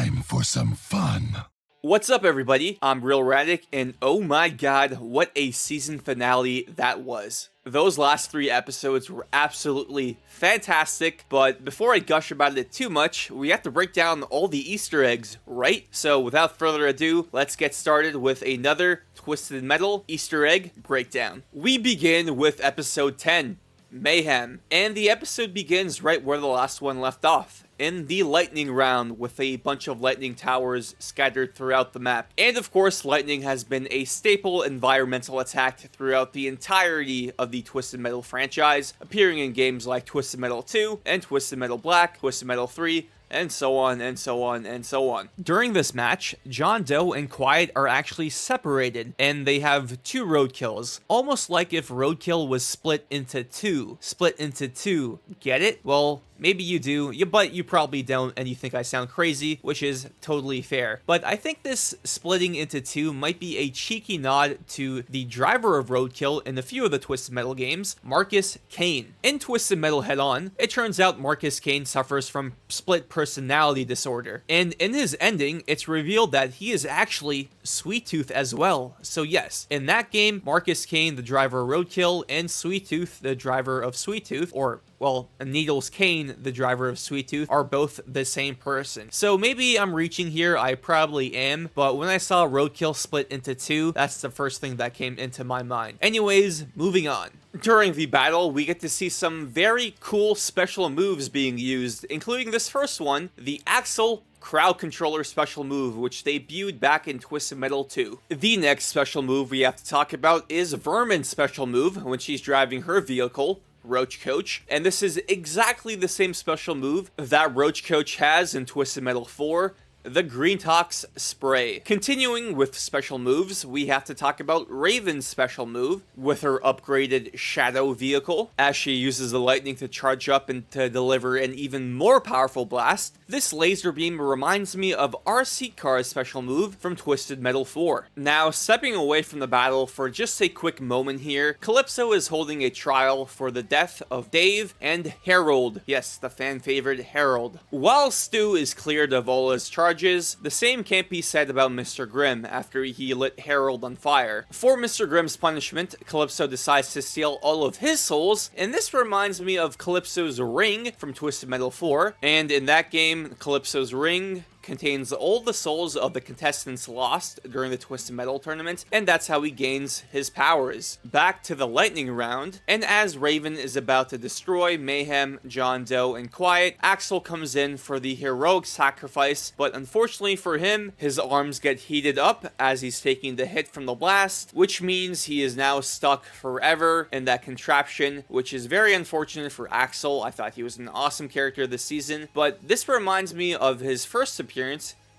time for some fun. What's up, everybody? I'm Real Radic, and oh my god, what a season finale that was. Those last 3 episodes were absolutely fantastic, but before I gush about it too much, we have to break down all the Easter eggs, right? So without further ado, let's get started with another Twisted Metal Easter egg breakdown. We begin with episode 10, Mayhem, and the episode begins right where the last one left off, in the lightning round with a bunch of lightning towers scattered throughout the map. And of course, lightning has been a staple environmental attack throughout the entirety of the Twisted Metal franchise, appearing in games like Twisted Metal 2 and Twisted Metal Black, Twisted Metal 3, and so on, and so on, and so on. During this match, John Doe and Quiet are actually separated, and they have 2 roadkills, almost like if roadkill was split into 2. Split into 2. Get it? Well, maybe you do, but you probably don't, and you think I sound crazy, which is totally fair. But I think this splitting into 2 might be a cheeky nod to the driver of roadkill in a few of the Twisted Metal games, Marcus Kane. In Twisted Metal Head On, it turns out Marcus Kane suffers from split personality disorder, and in his ending, it's revealed that he is actually Sweet Tooth as well. So yes, in that game, Marcus Kane, the driver of roadkill, and Sweet Tooth, the driver of Sweet Tooth, or well, Needles Kane, the driver of Sweet Tooth, are both the same person. So maybe I'm reaching here, I probably am, but when I saw roadkill split into 2, that's the first thing that came into my mind. Anyways, moving on. During the battle, we get to see some very cool special moves being used, including this first one, the Axel Crowd Controller special move, which debuted back in Twisted Metal 2. The next special move we have to talk about is Vermin's special move when she's driving her vehicle, Roach Coach, and this is exactly the same special move that Roach Coach has in Twisted Metal 4, the Green Tox Spray. Continuing with special moves, we have to talk about Raven's special move with her upgraded Shadow vehicle, as she uses the lightning to charge up and to deliver an even more powerful blast. This laser beam reminds me of RC Car's special move from Twisted Metal 4. Now, stepping away from the battle for just a quick moment here, Calypso is holding a trial for the death of Dave and Harold. Yes, the fan favorite Harold. While Stu is cleared of all his charges, the same can't be said about Mr. Grimm after he lit Harold on fire. For Mr. Grimm's punishment, Calypso decides to steal all of his souls, and this reminds me of Calypso's ring from Twisted Metal 4, and in that game, Calypso's ring contains all the souls of the contestants lost during the Twisted Metal tournament, and that's how he gains his powers. Back to the lightning round, and as Raven is about to destroy Mayhem, John Doe, and Quiet, Axel comes in for the heroic sacrifice, but unfortunately for him, his arms get heated up as he's taking the hit from the blast, which means he is now stuck forever in that contraption, which is very unfortunate for Axel. I thought he was an awesome character this season, but this reminds me of his first appearance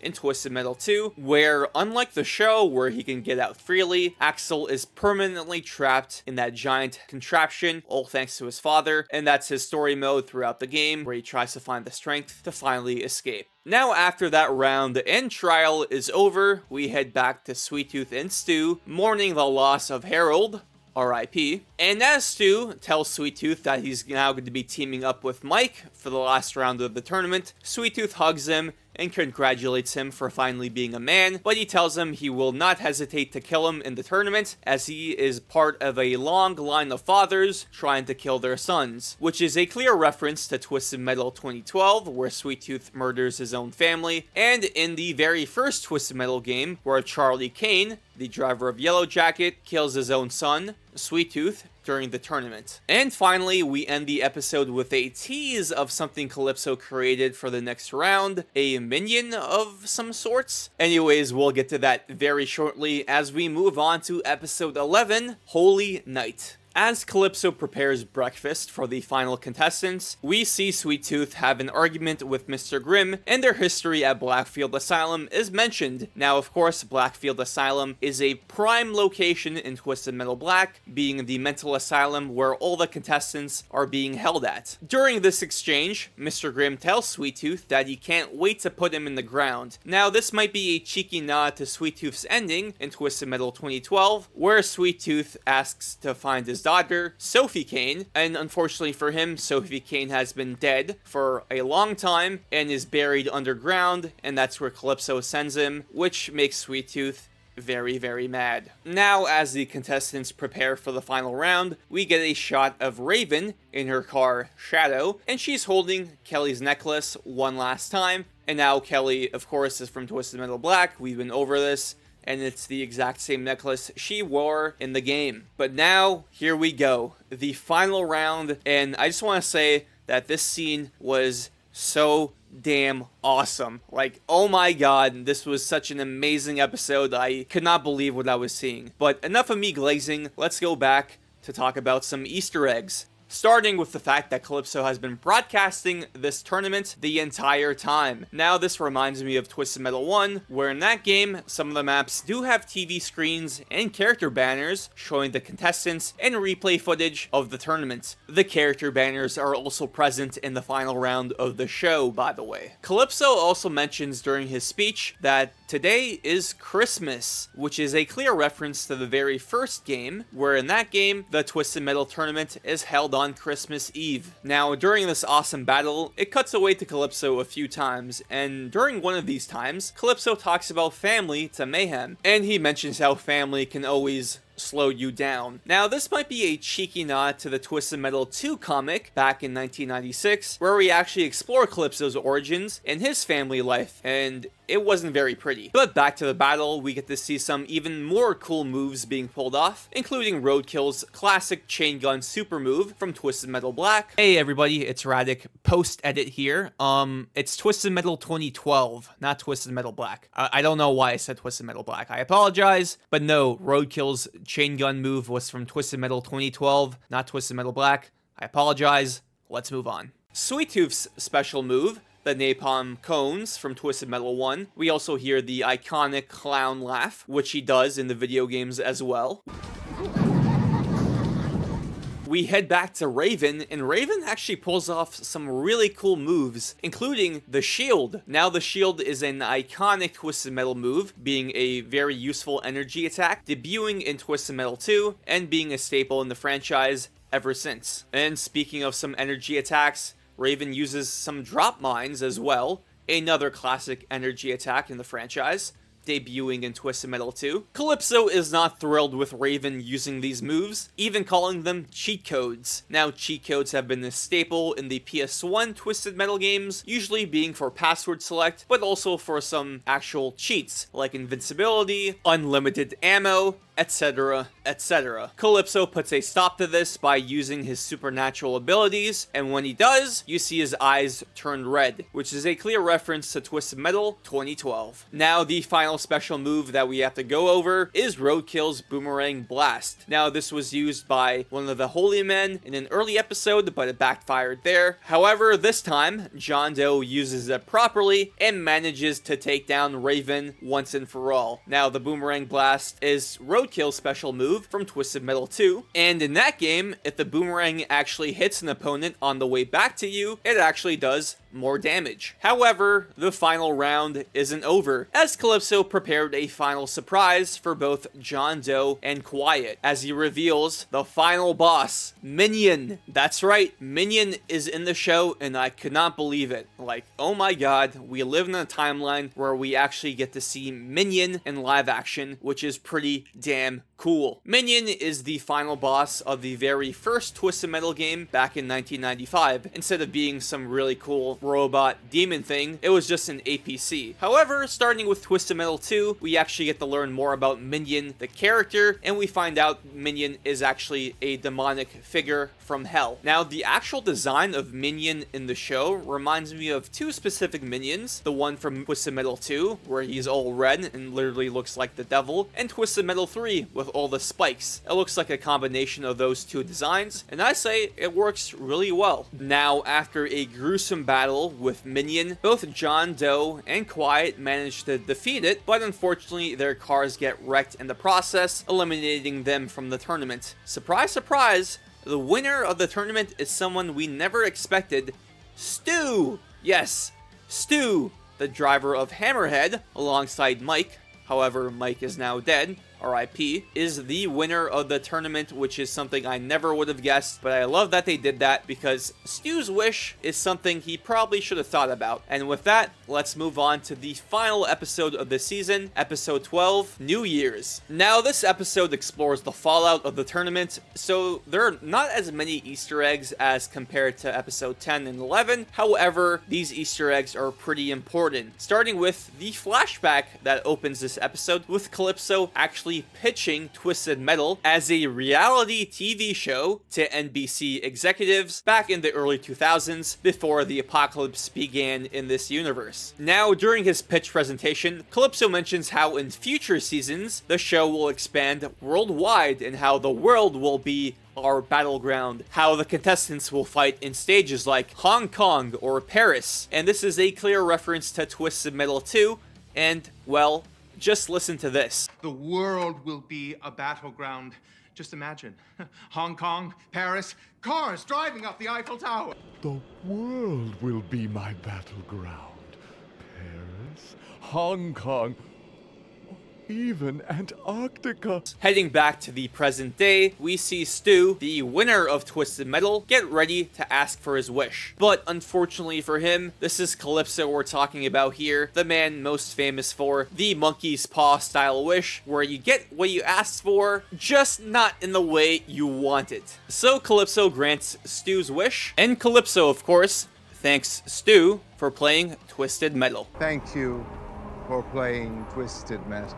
in Twisted Metal 2, where unlike the show where he can get out freely, Axel is permanently trapped in that giant contraption, all thanks to his father, and that's his story mode throughout the game, where he tries to find the strength to finally escape. Now, after that round and trial is over, we head back to Sweet Tooth and Stu, mourning the loss of Harold, R.I.P. And as Stu tells Sweet Tooth that he's now going to be teaming up with Mike for the last round of the tournament, Sweet Tooth hugs him and congratulates him for finally being a man, but he tells him he will not hesitate to kill him in the tournament, as he is part of a long line of fathers trying to kill their sons, which is a clear reference to Twisted Metal 2012, where Sweet Tooth murders his own family, and in the very first Twisted Metal game, where Charlie Kane, the driver of Yellow Jacket, kills his own son, Sweet Tooth, during the tournament. And finally, we end the episode with a tease of something Calypso created for the next round, a minion of some sorts. Anyways, we'll get to that very shortly as we move on to episode 11, Holy Night. As Calypso prepares breakfast for the final contestants, we see Sweet Tooth have an argument with Mr. Grimm, and their history at Blackfield Asylum is mentioned. Now, of course, Blackfield Asylum is a prime location in Twisted Metal Black, being the mental asylum where all the contestants are being held at. During this exchange, Mr. Grimm tells Sweet Tooth that he can't wait to put him in the ground. Now, this might be a cheeky nod to Sweet Tooth's ending in Twisted Metal 2012, where Sweet Tooth asks to find his daughter, Sophie Kane, and unfortunately for him, Sophie Kane has been dead for a long time and is buried underground, and that's where Calypso sends him, which makes Sweet Tooth very, very mad. Now, as the contestants prepare for the final round, we get a shot of Raven in her car, Shadow, and she's holding Kelly's necklace one last time. And now Kelly, of course, is from Twisted Metal Black. We've been over this, and it's the exact same necklace she wore in the game. But now, here we go. The final round, and I just want to say that this scene was so damn awesome. Like, oh my god, this was such an amazing episode. I could not believe what I was seeing. But enough of me glazing, let's go back to talk about some Easter eggs. Starting with the fact that Calypso has been broadcasting this tournament the entire time. Now this reminds me of Twisted Metal 1, where in that game, some of the maps do have TV screens and character banners showing the contestants and replay footage of the tournament. The character banners are also present in the final round of the show, by the way. Calypso also mentions during his speech that today is Christmas, which is a clear reference to the very first game, where in that game, the Twisted Metal tournament is held on Christmas Eve. Now, during this awesome battle, it cuts away to Calypso a few times, and during one of these times, Calypso talks about family to Mayhem, and he mentions how family can always slow you down. Now, this might be a cheeky nod to the Twisted Metal 2 comic back in 1996, where we actually explore Calypso's origins and his family life, and it wasn't very pretty. But back to the battle, we get to see some even more cool moves being pulled off, including Roadkill's classic chain gun super move from Twisted Metal Black. Hey everybody, it's Radic, post-edit here. It's Twisted Metal 2012, not Twisted Metal Black. I don't know why I said Twisted Metal Black. I apologize, but no, Roadkill's chain gun move was from Twisted Metal 2012, not Twisted Metal Black. I apologize. Let's move on. Sweet Tooth's special move, the napalm cones from Twisted Metal 1. We also hear the iconic clown laugh, which he does in the video games as well. We head back to Raven, and Raven actually pulls off some really cool moves, including the shield. Now the shield is an iconic Twisted Metal move, being a very useful energy attack, debuting in Twisted Metal 2, and being a staple in the franchise ever since. And speaking of some energy attacks, Raven uses some drop mines as well, another classic energy attack in the franchise, debuting in Twisted Metal 2. Calypso is not thrilled with Raven using these moves, even calling them cheat codes. Now, cheat codes have been a staple in the PS1 Twisted Metal games, usually being for password select, but also for some actual cheats, like invincibility, unlimited ammo, etc., etc. Calypso puts a stop to this by using his supernatural abilities, and when he does, you see his eyes turn red, which is a clear reference to Twisted Metal 2012. Now, the final special move that we have to go over is Roadkill's Boomerang Blast. Now, this was used by one of the Holy Men in an early episode, but it backfired there. However, this time, John Doe uses it properly and manages to take down Raven once and for all. Now, the Boomerang Blast is Roadkill's special move from Twisted Metal 2, and in that game, if the boomerang actually hits an opponent on the way back to you, it actually does more damage. However, the final round isn't over, as Calypso prepared a final surprise for both John Doe and Quiet, as he reveals the final boss, Minion. That's right, Minion is in the show, and I could not believe it. Like, oh my god, we live in a timeline where we actually get to see Minion in live action, which is pretty damn cool. Minion is the final boss of the very first Twisted Metal game back in 1995. Instead of being some really cool robot demon thing, it was just an APC. However, starting with Twisted Metal 2, we actually get to learn more about Minion, the character, and we find out Minion is actually a demonic figure from hell. Now, the actual design of Minion in the show reminds me of two specific Minions. The one from Twisted Metal 2, where he's all red and literally looks like the devil, and Twisted Metal 3 with all the spikes. It looks like a combination of those two designs, and I say it works really well. Now, after a gruesome battle with Minion, both John Doe and Quiet manage to defeat it, but unfortunately their cars get wrecked in the process, eliminating them from the tournament. Surprise, surprise, the winner of the tournament is someone we never expected, Stu! Yes, Stu, the driver of Hammerhead, alongside Mike. However, Mike is now dead. RIP, is the winner of the tournament, which is something I never would have guessed, but I love that they did that because Stu's wish is something he probably should have thought about. And with that, let's move on to the final episode of the season, episode 12, New Year's. Now, this episode explores the fallout of the tournament, so there are not as many Easter eggs as compared to episode 10 and 11. However, these Easter eggs are pretty important, starting with the flashback that opens this episode with Calypso actually pitching Twisted Metal as a reality TV show to NBC executives back in the early 2000s before the apocalypse began in this universe. Now, during his pitch presentation, Calypso mentions how in future seasons, the show will expand worldwide and how the world will be our battleground, how the contestants will fight in stages like Hong Kong or Paris, and this is a clear reference to Twisted Metal 2, and, well, just listen to this. The world will be a battleground. Just imagine. Hong Kong, Paris, cars driving up the Eiffel Tower. The world will be my battleground. Paris, Hong Kong, even Antarctica. Heading back to the present day, we see Stu, the winner of Twisted Metal, get ready to ask for his wish. But unfortunately for him, this is Calypso we're talking about here, the man most famous for the monkey's paw style wish, where you get what you asked for, just not in the way you want it. So Calypso grants Stu's wish, and Calypso, of course, thanks Stu for playing Twisted Metal. Thank you for playing Twisted Metal.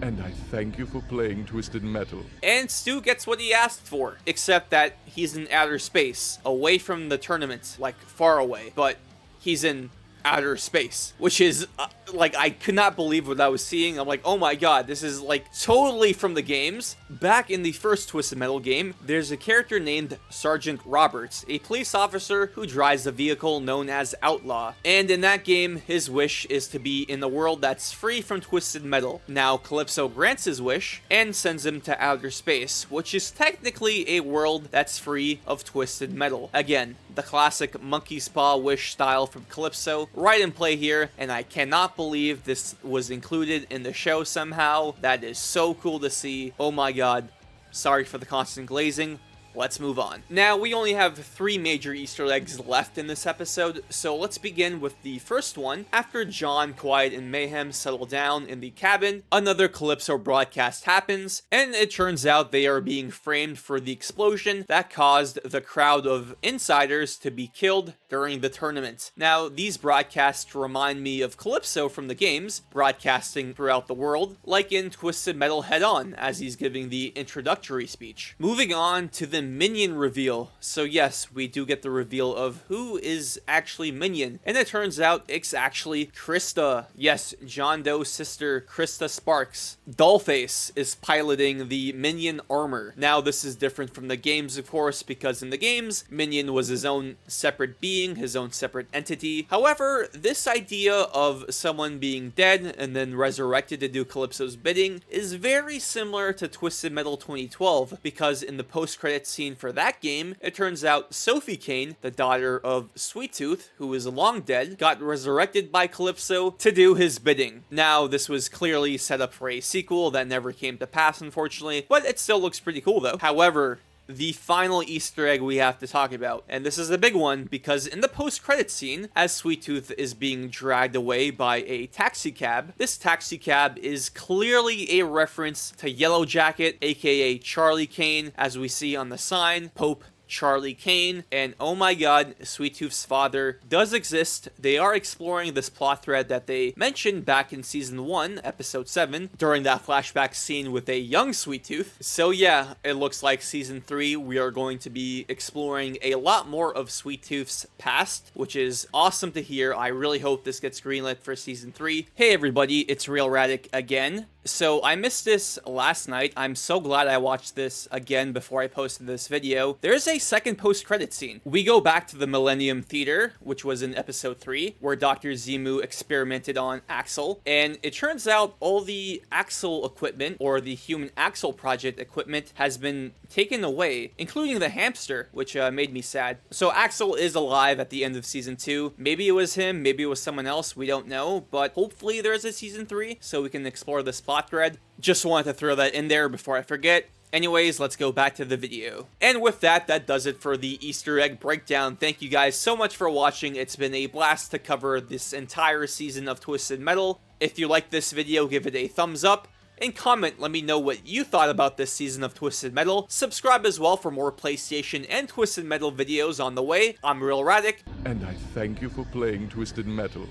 And I thank you for playing Twisted Metal. And Stu gets what he asked for, except that he's in outer space, away from the tournament, like far away, but he's in outer space, which is like, I could not believe what I was seeing. I'm like, oh my god, this is like totally from the games. Back in the first Twisted Metal game, there's a character named Sergeant Roberts, a police officer who drives a vehicle known as Outlaw. And in that game, his wish is to be in a world that's free from Twisted Metal. Now, Calypso grants his wish and sends him to outer space, which is technically a world that's free of Twisted Metal. Again, the classic monkey's paw wish style from Calypso, right in play here, and I cannot believe this was included in the show somehow. That is so cool to see. Oh my god. Sorry for the constant glazing. Let's move on. Now, we only have 3 major Easter eggs left in this episode, so let's begin with the first one. After John, Quiet, and Mayhem settle down in the cabin, another Calypso broadcast happens, and it turns out they are being framed for the explosion that caused the crowd of insiders to be killed during the tournament. Now, these broadcasts remind me of Calypso from the games, broadcasting throughout the world, like in Twisted Metal Head On, as he's giving the introductory speech. Moving on to the Minion reveal. So yes, we do get the reveal of who is actually Minion, and it turns out it's actually Krista. Yes, John Doe's sister, Krista Sparks. Dollface is piloting the Minion armor. Now, this is different from the games, of course, because in the games, Minion was his own separate being, his own separate entity. However, this idea of someone being dead and then resurrected to do Calypso's bidding is very similar to Twisted Metal 2012, because in the post-credits scene for that game, it turns out Sophie Kane, the daughter of Sweet Tooth, who is long dead, got resurrected by Calypso to do his bidding. Now, this was clearly set up for a sequel that never came to pass, unfortunately, but it still looks pretty cool though. However, the final Easter egg we have to talk about, and this is a big one because in the post-credits scene, as Sweet Tooth is being dragged away by a taxi cab, this taxi cab is clearly a reference to Yellow Jacket, aka Charlie Kane, as we see on the sign, Pope Charlie Kane, and oh my god, Sweet Tooth's father does exist. They are exploring this plot thread that they mentioned back in Season 1, Episode 7, during that flashback scene with a young Sweet Tooth. So yeah, it looks like Season 3, we are going to be exploring a lot more of Sweet Tooth's past, which is awesome to hear. I really hope this gets greenlit for Season 3. Hey everybody, it's Real Radic again. So I missed this last night. I'm so glad I watched this again before I posted this video. There's a second post-credit scene. We go back to the Millennium Theater, which was in episode 3, where Dr. Zimu experimented on Axel, and it turns out all the Axel equipment, or the Human Axel Project equipment, has been taken away, including the hamster, which made me sad. So Axel is alive at the end of Season 2. Maybe it was him, maybe it was someone else, we don't know, but hopefully there's a Season 3, so we can explore this plot plot thread. Just wanted to throw that in there before I forget. Anyways, let's go back to the video. And with that, that does it for the Easter egg breakdown. Thank you guys so much for watching. It's been a blast to cover this entire season of Twisted Metal. If you liked this video, give it a thumbs up. And comment, let me know what you thought about this season of Twisted Metal. Subscribe as well for more PlayStation and Twisted Metal videos on the way. I'm Real Radic. And I thank you for playing Twisted Metal.